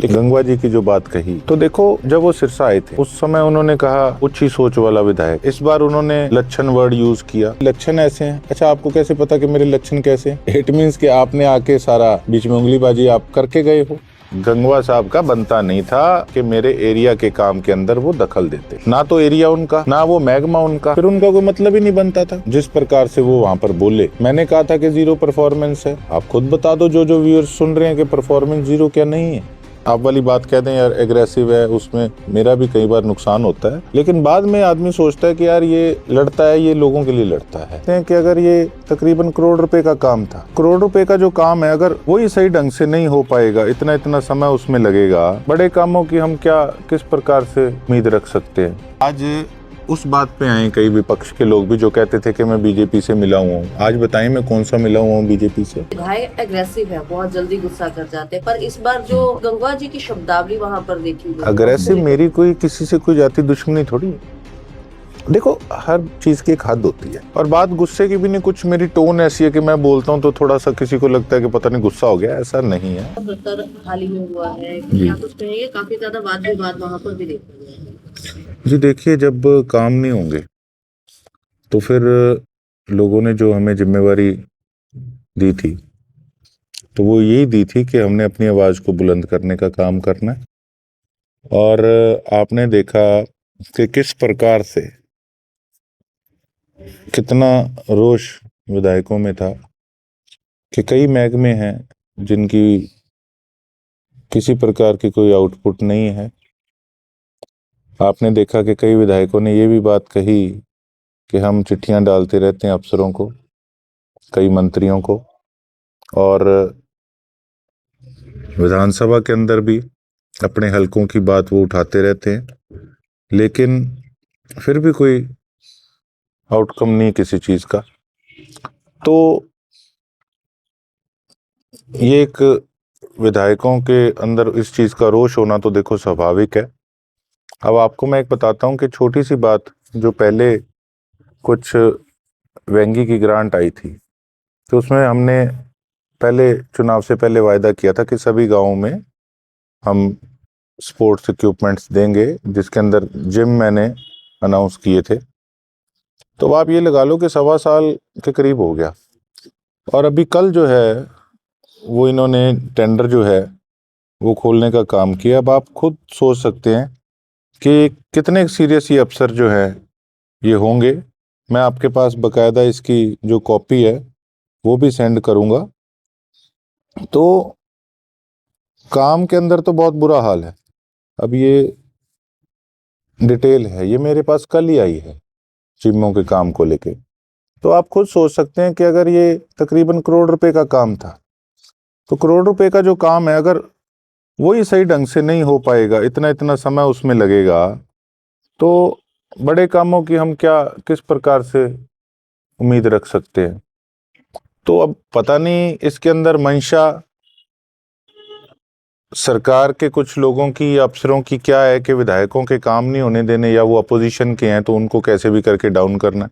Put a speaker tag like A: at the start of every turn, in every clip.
A: गंगवा जी की जो बात कही, तो देखो जब वो सिरसा आए थे उस समय उन्होंने कहा ऊंची सोच वाला विधायक। इस बार उन्होंने लक्षण वर्ड यूज किया, लक्षण ऐसे हैं। अच्छा, आपको कैसे पता कि मेरे लक्षण कैसे हैं? इट मीन्स कि आपने आके सारा बीच में उंगलीबाजी आप करके गए हो। गंगवा साहब का बनता नहीं था कि मेरे एरिया के काम के अंदर वो दखल देते, ना तो एरिया उनका ना वो मैग्मा उनका, फिर उनका कोई मतलब ही नहीं बनता था। जिस प्रकार से वो वहाँ पर बोले, मैंने कहा था कि जीरो परफॉर्मेंस है। आप खुद बता दो जो व्यूअर्स सुन रहे हैं कि परफॉर्मेंस जीरो क्या नहीं है। आप वाली बात कह दें यार एग्रेसिव है, उसमें मेरा भी कई बार नुकसान होता है, लेकिन बाद में आदमी सोचता है कि यार ये लड़ता है, ये लोगों के लिए लड़ता है। कि अगर ये तकरीबन करोड़ रुपए का काम था, करोड़ रुपए का जो काम है अगर वही सही ढंग से नहीं हो पाएगा, इतना इतना समय उसमें लगेगा, बड़े कामों की हम क्या किस प्रकार से उम्मीद रख सकते हैं। आज उस बात पे आए कई विपक्ष के लोग भी जो कहते थे कि मैं बीजेपी से मिला हुआ हूँ। आज बताएं मैं कौन सा मिला हुआ हूँ बीजेपी से।
B: विधायक एग्रेसिव है, बहुत जल्दी गुस्सा कर जाते हैं, पर इस बार जो गंगवा जी की शब्दावली वहाँ पर देखी गई,
A: अग्रेसिव मेरी कोई किसी से कोई जाति दुश्मनी थोड़ी है। देखो हर चीज की एक हद होती है, और बात गुस्से की भी नहीं। कुछ मेरी टोन ऐसी है कि मैं बोलता हूँ तो थोड़ा सा किसी को लगता है कि पता नहीं गुस्सा हो गया, ऐसा नहीं है।
B: हाल ही में हुआ है, क्या कुछ कहेंगे? काफी ज्यादा वाद विवाद वहाँ पर भी देखा गया है।
A: जी देखिए, जब काम नहीं होंगे तो फिर लोगों ने जो हमें जिम्मेवारी दी थी तो वो यही दी थी कि हमने अपनी आवाज को बुलंद करने का काम करना है। और आपने देखा कि किस प्रकार से कितना रोष विधायकों में था कि कई महकमे हैं जिनकी किसी प्रकार की कोई आउटपुट नहीं है। आपने देखा कि कई विधायकों ने ये भी बात कही कि हम चिट्ठियां डालते रहते हैं अफसरों को, कई मंत्रियों को, और विधानसभा के अंदर भी अपने हलकों की बात वो उठाते रहते हैं, लेकिन फिर भी कोई आउटकम नहीं किसी चीज का। तो ये एक विधायकों के अंदर इस चीज का रोष होना तो देखो स्वाभाविक है। अब आपको मैं एक बताता हूँ कि छोटी सी बात, जो पहले कुछ वेंगी की ग्रांट आई थी तो उसमें हमने पहले चुनाव से पहले वायदा किया था कि सभी गांवों में हम स्पोर्ट्स इक्विपमेंट्स देंगे, जिसके अंदर जिम मैंने अनाउंस किए थे। तो आप ये लगा लो कि 1.25 साल के करीब हो गया, और अभी कल जो है वो इन्होंने टेंडर जो है वो खोलने का काम किया। अब आप खुद सोच सकते हैं कि कितने सीरियस ये अफसर जो है ये होंगे। मैं आपके पास बकायदा इसकी जो कॉपी है वो भी सेंड करूंगा। तो काम के अंदर तो बहुत बुरा हाल है। अब ये डिटेल है, ये मेरे पास कल ही आई है जिम्मों के काम को लेके। तो आप खुद सोच सकते हैं कि अगर ये तकरीबन करोड़ रुपए का काम था, तो करोड़ रुपए का जो काम है अगर वही सही ढंग से नहीं हो पाएगा, इतना इतना समय उसमें लगेगा, तो बड़े कामों की हम क्या किस प्रकार से उम्मीद रख सकते हैं। तो अब पता नहीं इसके अंदर मंशा सरकार के कुछ लोगों की या अफसरों की क्या है कि विधायकों के काम नहीं होने देने, या वो अपोजिशन के हैं तो उनको कैसे भी करके डाउन करना।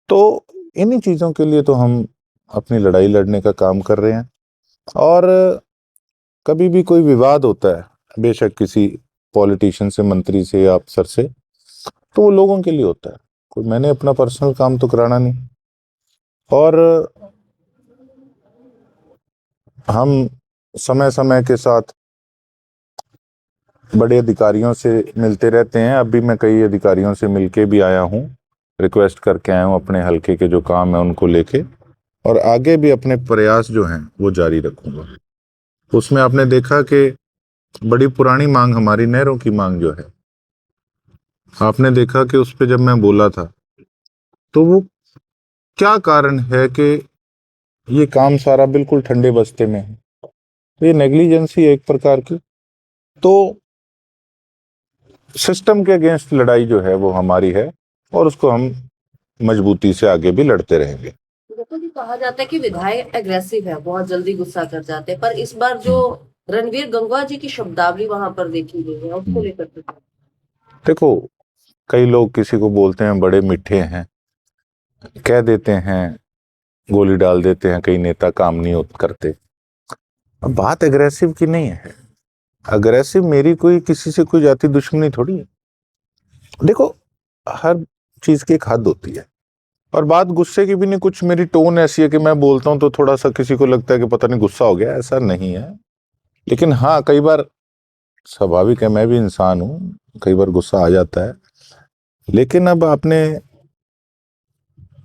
A: तो इन्हीं चीजों के लिए तो हम अपनी लड़ाई लड़ने का काम कर रहे हैं। और कभी भी कोई विवाद होता है, बेशक किसी पॉलिटिशियन से, मंत्री से या अफसर से, तो वो लोगों के लिए होता है। कोई मैंने अपना पर्सनल काम तो कराना नहीं। और हम समय समय के साथ बड़े अधिकारियों से मिलते रहते हैं। अभी मैं कई अधिकारियों से मिलके भी आया हूँ, रिक्वेस्ट करके आया हूँ अपने हल्के के जो काम है उनको लेके, और आगे भी अपने प्रयास जो हैं वो जारी रखूंगा। उसमें आपने देखा कि बड़ी पुरानी मांग हमारी नहरों की मांग जो है, आपने देखा कि उस पर जब मैं बोला था तो वो क्या कारण है कि ये काम सारा बिल्कुल ठंडे बस्ते में है। तो ये नेग्लिजेंसी है एक प्रकार की। तो सिस्टम के अगेंस्ट लड़ाई जो है वो हमारी है, और उसको हम मजबूती से आगे भी लड़ते रहेंगे।
B: तो कहा जाता है कि विधायक एग्रेसिव है, बहुत जल्दी गुस्सा कर जाते हैं, पर इस बार जो रणवीर गंगवा जी की शब्दावली वहां पर देखी गई है, उसको लेकर
A: देखो, कई लोग किसी को बोलते हैं बड़े मीठे हैं, कह देते हैं, गोली डाल देते हैं, कई नेता काम नहीं करते। अब बात एग्रेसिव की नहीं है, अग्रेसिव मेरी कोई किसी से कोई जाति दुश्मनी थोड़ी है। देखो, हर चीज की एक हद होती है, और बात गुस्से की भी नहीं। कुछ मेरी टोन ऐसी है कि मैं बोलता हूं तो थोड़ा सा किसी को लगता है कि पता नहीं गुस्सा हो गया, ऐसा नहीं है। लेकिन हाँ, कई बार स्वाभाविक है, मैं भी इंसान हूं, कई बार गुस्सा आ जाता है। लेकिन अब आपने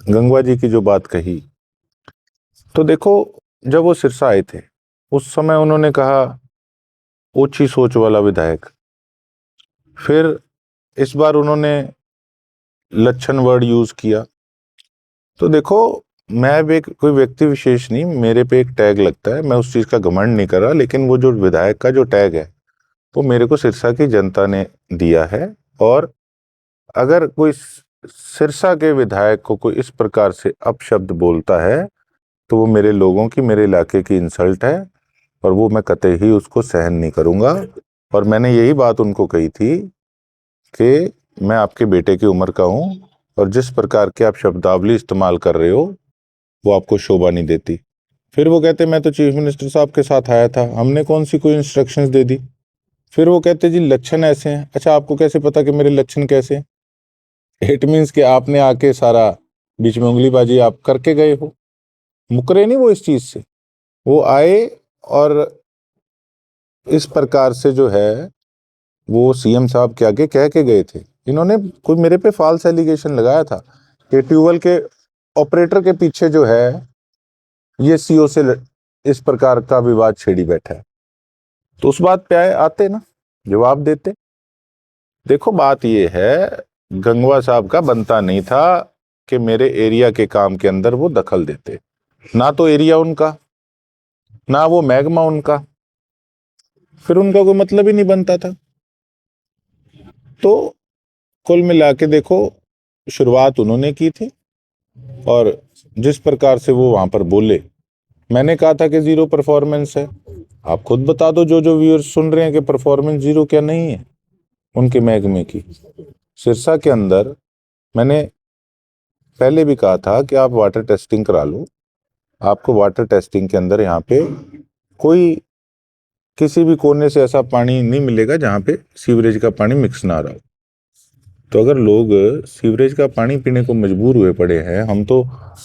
A: गंगवा जी की जो बात कही, तो देखो, जब वो सिरसा आए थे उस समय उन्होंने कहा ओछी सोच वाला विधायक। फिर इस बार उन्होंने लक्षण वर्ड यूज किया। तो देखो, मैं भी कोई व्यक्ति विशेष नहीं, मेरे पे एक टैग लगता है, मैं उस चीज का घमंड नहीं कर रहा। लेकिन वो जो विधायक का जो टैग है वो मेरे को सिरसा की जनता ने दिया है। और अगर कोई सिरसा के विधायक को कोई इस प्रकार से अपशब्द बोलता है तो वो मेरे लोगों की, मेरे इलाके की इंसल्ट है, और वो मैं कतई ही उसको सहन नहीं करूंगा। और मैंने यही बात उनको कही थी कि मैं आपके बेटे की उम्र का हूं, और जिस प्रकार के आप शब्दावली इस्तेमाल कर रहे हो वो आपको शोभा नहीं देती। फिर वो कहते मैं तो चीफ मिनिस्टर साहब के साथ आया था, हमने कौन सी कोई इंस्ट्रक्शंस दे दी। फिर वो कहते जी लक्षण ऐसे हैं। अच्छा, आपको कैसे पता कि मेरे लक्षण कैसे हैं? इट मीन्स कि आपने आके सारा बीच में उंगलीबाजी आप करके गए हो। मुकरे नहीं वो इस चीज से, वो आए और इस प्रकार से जो है वो सीएम साहब के आगे कह के गए थे। इन्होंने कोई मेरे पे फॉल्स एलिगेशन लगाया था कि ट्यूबवेल के ऑपरेटर के पीछे जो है ये सीओ से इस प्रकार का विवाद छेड़ी बैठा है। तो उस बात पे आते ना, जवाब देते। देखो, बात ये है, गंगवा साहब का बनता नहीं था कि मेरे एरिया के काम के अंदर वो दखल देते। ना तो एरिया उनका, ना वो मैग्मा उनका, फिर उनका कोई मतलब ही नहीं बनता था। तो कुल मिला के देखो, शुरुआत उन्होंने की थी, और जिस प्रकार से वो वहां पर बोले, मैंने कहा था कि जीरो परफॉर्मेंस है। आप खुद बता दो, जो जो व्यूअर्स सुन रहे हैं, कि परफॉर्मेंस जीरो क्या नहीं है उनके महकमे की। सिरसा के अंदर मैंने पहले भी कहा था कि आप वाटर टेस्टिंग करा लो। आपको वाटर टेस्टिंग के अंदर यहाँ पे कोई किसी भी कोने से ऐसा पानी नहीं मिलेगा जहाँ पे सीवरेज का पानी मिक्स ना रहा हो। तो अगर लोग सीवरेज का पानी पीने को मजबूर हुए पड़े हैं, हम तो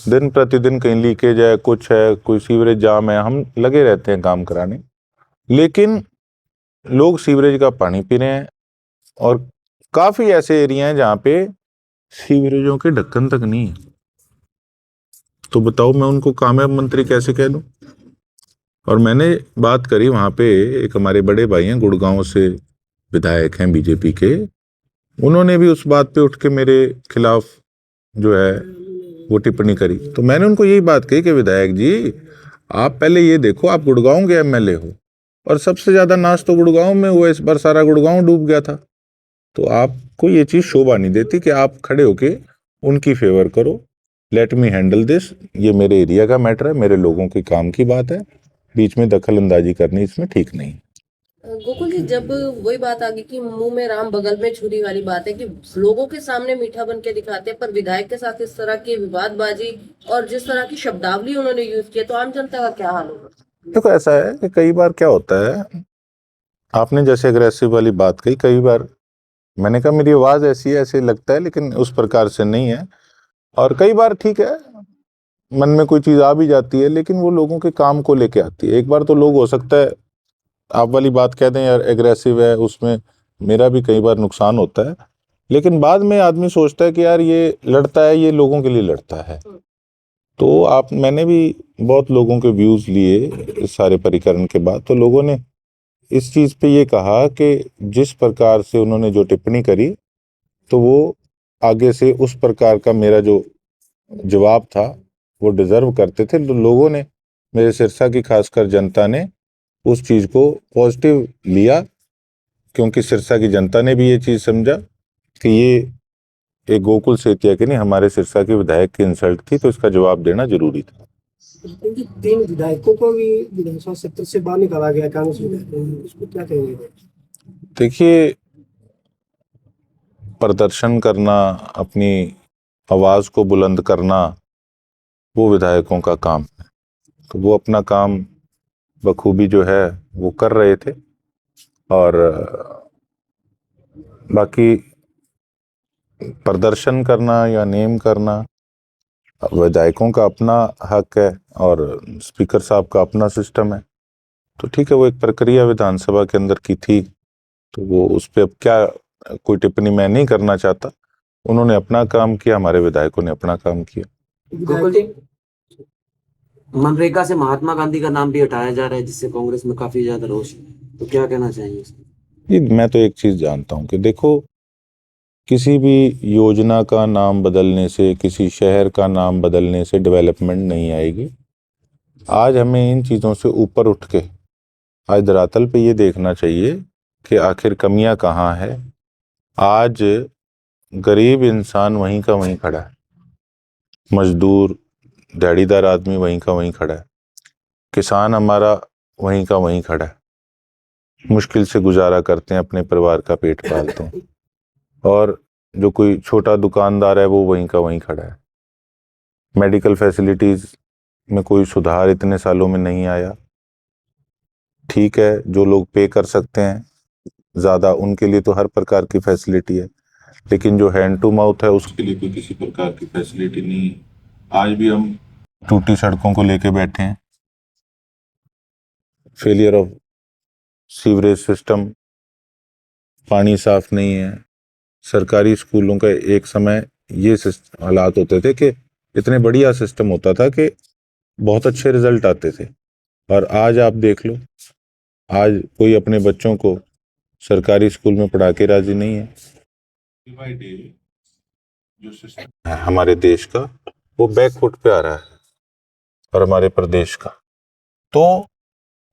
A: दिन प्रतिदिन कहीं लीकेज है, कुछ है, कोई सीवरेज जाम है, हम लगे रहते हैं काम कराने, लेकिन लोग सीवरेज का पानी पी रहे हैं। और काफी ऐसे एरिया हैं जहाँ पे सीवरेजों के ढक्कन तक नहीं है। तो बताओ, मैं उनको कामयाब मंत्री कैसे कह दूं? और मैंने बात करी वहां पे, एक हमारे बड़े भाई हैं गुड़गांव से, विधायक हैं बीजेपी के, उन्होंने भी उस बात पे उठ के मेरे खिलाफ जो है वो टिप्पणी करी। तो मैंने उनको यही बात कही कि विधायक जी, आप पहले ये देखो, आप गुड़गांव के एमएलए हो, और सबसे ज्यादा नाश तो गुड़गांव में हुआ, इस बार सारा गुड़गांव डूब गया था। तो आपको ये चीज शोभा नहीं देती कि आप खड़े होके उनकी फेवर करो। लेट मी हैंडल दिस, ये मेरे एरिया का मैटर है, मेरे लोगों के काम की बात है, बीच में दखल अंदाजी करनी इसमें ठीक नहीं।
B: गोकुल जी, जब वही बात आ गई कि मुंह में राम बगल में छुरी वाली बात है कि लोगों के सामने मीठा बन के दिखाते हैं, पर विधायक के साथ इस तरह की विवादबाजी और जिस तरह की शब्दावली उन्होंने यूज की, तो आम जनता का क्या हाल होगा?
A: देखो, ऐसा है कि कई बार क्या होता है, आपने जैसे अग्रेसिव वाली बात कही, कई बार मैंने कहा मेरी आवाज ऐसी है, ऐसे लगता है, लेकिन उस प्रकार से नहीं है। और कई बार ठीक है, मन में कोई चीज आ भी जाती है, लेकिन वो लोगों के काम को लेके आती है। एक बार तो लोग, हो सकता है आप वाली बात कह दें यार एग्रेसिव है, उसमें मेरा भी कई बार नुकसान होता है, लेकिन बाद में आदमी सोचता है कि यार ये लड़ता है, ये लोगों के लिए लड़ता है। तो मैंने भी बहुत लोगों के व्यूज लिए इस सारे परिकरण के बाद, तो लोगों ने इस चीज पे ये कहा कि जिस प्रकार से उन्होंने जो टिप्पणी करी, तो वो आगे से उस प्रकार का मेरा जो जवाब था वो डिजर्व करते थे। तो लोगों ने, मेरे सिरसा की खासकर जनता ने उस चीज को पॉजिटिव लिया, क्योंकि सिरसा की जनता ने भी ये चीज समझा कि ये एक गोकुल सेतिया की नहीं, हमारे सिरसा के विधायक की इंसल्ट थी, तो इसका जवाब देना जरूरी था।
C: क्योंकि 3 विधायकों को भी विधानसभा क्षेत्र से बाहर निकाला गया, कांग्रेस विधायकों, उसको क्या कहेंगे?
A: देखिए, प्रदर्शन करना, अपनी आवाज को बुलंद करना, वो विधायकों का काम है। तो वो अपना काम बखूबी जो है वो कर रहे थे। और बाकी प्रदर्शन करना या नेम करना विधायकों का अपना हक है और स्पीकर साहब का अपना सिस्टम है। तो ठीक है, वो एक प्रक्रिया विधानसभा के अंदर की थी, तो वो उस पर अब क्या कोई टिप्पणी मैं नहीं करना चाहता। उन्होंने अपना काम किया, हमारे विधायकों ने अपना काम किया।
D: गोकुल जी, मनरेगा से महात्मा गांधी का नाम भी हटाया जा रहा है, जिससे कांग्रेस में काफी ज्यादा रोष है, तो क्या कहना चाहेंगे इस पर?
A: ये मैं तो एक चीज जानता हूं कि देखो, किसी भी योजना का नाम बदलने से, किसी शहर का नाम बदलने से डेवलपमेंट नहीं आएगी। आज हमें इन चीजों से ऊपर उठ के आज धरातल पे ये देखना चाहिए कि आखिर कमियां कहाँ है। आज गरीब इंसान वहीं का वहीं खड़ा है, मजदूर दिहाड़ीदार आदमी वहीं का वहीं खड़ा है, किसान हमारा वहीं का वहीं खड़ा है, मुश्किल से गुजारा करते हैं, अपने परिवार का पेट पालते हैं। और जो कोई छोटा दुकानदार है वो वहीं का वहीं खड़ा है। मेडिकल फैसिलिटीज में कोई सुधार इतने सालों में नहीं आया। ठीक है, जो लोग पे कर सकते हैं ज़्यादा, उनके लिए तो हर प्रकार की फैसिलिटी है, लेकिन जो हैंड टू माउथ है उसके लिए कोई किसी प्रकार की फैसिलिटी नहीं है। आज भी हम टूटी सड़कों को लेके बैठे हैं, फेलियर ऑफ सीवरेज सिस्टम, पानी साफ नहीं है। सरकारी स्कूलों का एक समय ये हालात होते थे कि इतने बढ़िया सिस्टम होता था कि बहुत अच्छे रिजल्ट आते थे, और आज आप देख लो, आज कोई अपने बच्चों को सरकारी स्कूल में पढ़ा के राजी नहीं है। जो सिस्टम है हमारे देश का, वो बैकफुट पे आ रहा है, और हमारे प्रदेश का। तो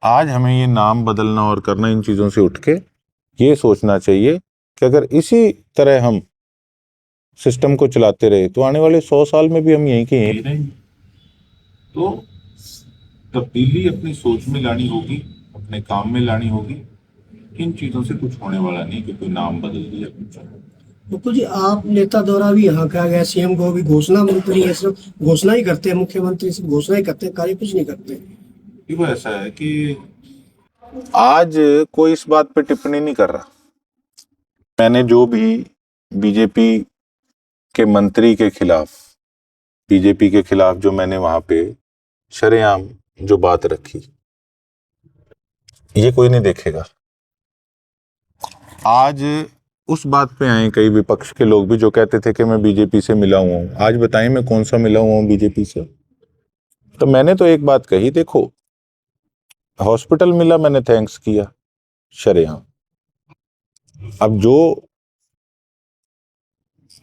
A: आज हमें ये नाम बदलना और करना, इन चीजों से उठ के ये सोचना चाहिए कि अगर इसी तरह हम सिस्टम को चलाते रहे तो आने वाले 100 साल में भी हम यहीं के यहीं रहेंगे। तो तब्दीली अपनी सोच में लानी होगी, अपने काम में लानी होगी। इन चीजों से कुछ होने वाला नहीं कि कोई नाम बदल दिया कुछ।
C: बिल्कुल जी, आप नेता द्वारा भी यहाँ कहा गया, सीएम को भी घोषणा मंत्री है, सिर्फ घोषणा ही करते हैं, मुख्यमंत्री सिर्फ घोषणा ही करते हैं, कार्य कुछ नहीं करते।
A: वो ऐसा है कि आज कोई इस बात पे टिप्पणी नहीं कर रहा। मैंने जो भी बीजेपी के मंत्री के खिलाफ, बीजेपी के खिलाफ जो मैंने वहां पे शरेआम जो बात रखी, ये कोई नहीं देखेगा। आज उस बात पे आए कई विपक्ष के लोग भी जो कहते थे कि मैं बीजेपी से मिला हुआ हूं। आज बताएं मैं कौन सा मिला हुआ हूं बीजेपी से। तो मैंने तो एक बात कही, देखो हॉस्पिटल मिला, मैंने थैंक्स किया शरेआम। अब जो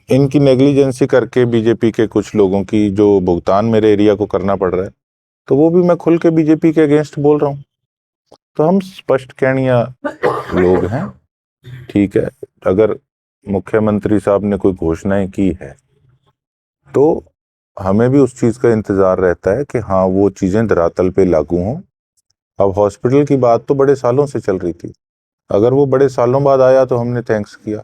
A: इनकी नेग्लिजेंसी करके बीजेपी के कुछ लोगों की जो भुगतान मेरे एरिया को करना पड़ रहा है, तो वो भी मैं खुल के बीजेपी के अगेंस्ट बोल रहा हूं। तो हम स्पष्ट कहनिया लोग हैं। ठीक है, अगर मुख्यमंत्री साहब ने कोई घोषणाएं की है तो हमें भी उस चीज का इंतजार रहता है कि हाँ वो चीजें धरातल पे लागू हों। अब हॉस्पिटल की बात तो बड़े सालों से चल रही थी, अगर वो बड़े सालों बाद आया तो हमने थैंक्स किया।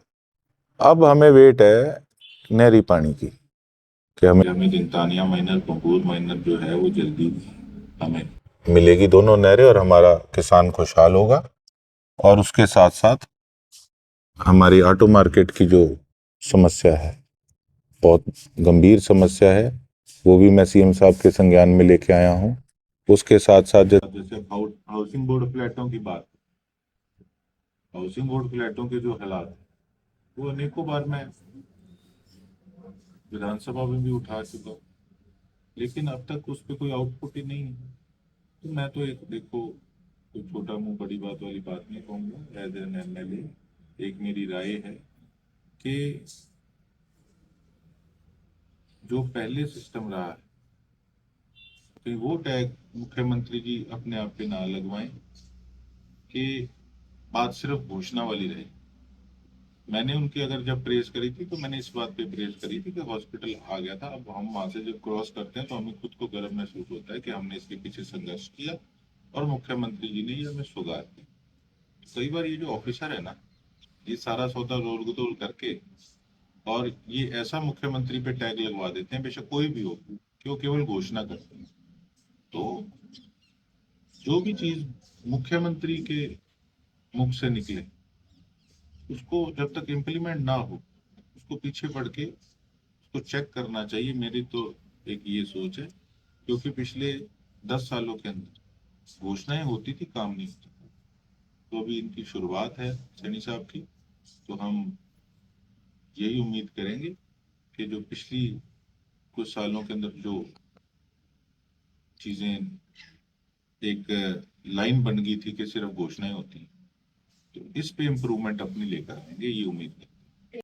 A: अब हमें वेट है नहरी पानी की, कि हमें दिनतानिया माइनर, पंगूर माइनर जो है वो जल्दी हमें मिलेगी, दोनों नहरें, और हमारा किसान खुशहाल होगा। और उसके साथ साथ हमारी ऑटो मार्केट की जो समस्या है, बहुत गंभीर समस्या है, वो भी मैं सीएम साहब के संज्ञान में लेके आया हूँ। उसके साथ साथ जैसे हाउसिंग बोर्ड फ्लैटों की बात, हाउसिंग बोर्ड फ्लैटों के जो हालात हैं, वो अनेकों बार मैं विधानसभा में भी उठा चुका हूँ, लेकिन अब तक उस पर कोई आउटपुट ही नहीं है। तो मैं तो एक, देखो कोई छोटा मुंह बड़ी बात वाली बात नहीं कहूँगा। एज एन एमएलए एक मेरी राय है कि जो पहले सिस्टम रहा है, तो वो टैग मुख्यमंत्री जी अपने आप पे ना लगवाएं कि बात सिर्फ घोषणा वाली रहे। मैंने उनकी अगर जब प्रेस करी थी तो मैंने इस बात पे प्रेस करी थी कि हॉस्पिटल आ गया था। अब हम वहां से जब क्रॉस करते हैं तो हमें खुद को गर्व महसूस होता है कि हमने इसके पीछे संघर्ष किया और मुख्यमंत्री जी ने ये हमें सौगात दी। कई बार ये जो ऑफिसर है ना, ये सारा सौदा रोल गोल करके और ये ऐसा मुख्यमंत्री पे टैग लगवा देते हैं, बेशक कोई भी हो, कि वो केवल घोषणा करते हैं। तो जो भी चीज मुख्यमंत्री के मुख से निकले उसको जब तक इम्प्लीमेंट ना हो उसको पीछे पड़ के उसको चेक करना चाहिए। मेरी तो एक ये सोच है, क्योंकि पिछले 10 सालों के अंदर घोषणाएं होती थी, काम नहीं होता था। तो अभी इनकी शुरुआत है सैनी साहब की, तो हम यही उम्मीद करेंगे कि जो पिछली कुछ सालों के अंदर जो चीजें एक लाइन बन गई थी कि सिर्फ घोषणाएं होती हैं, तो इस पे इम्प्रूवमेंट अपनी लेकर आएंगे, ये उम्मीद है।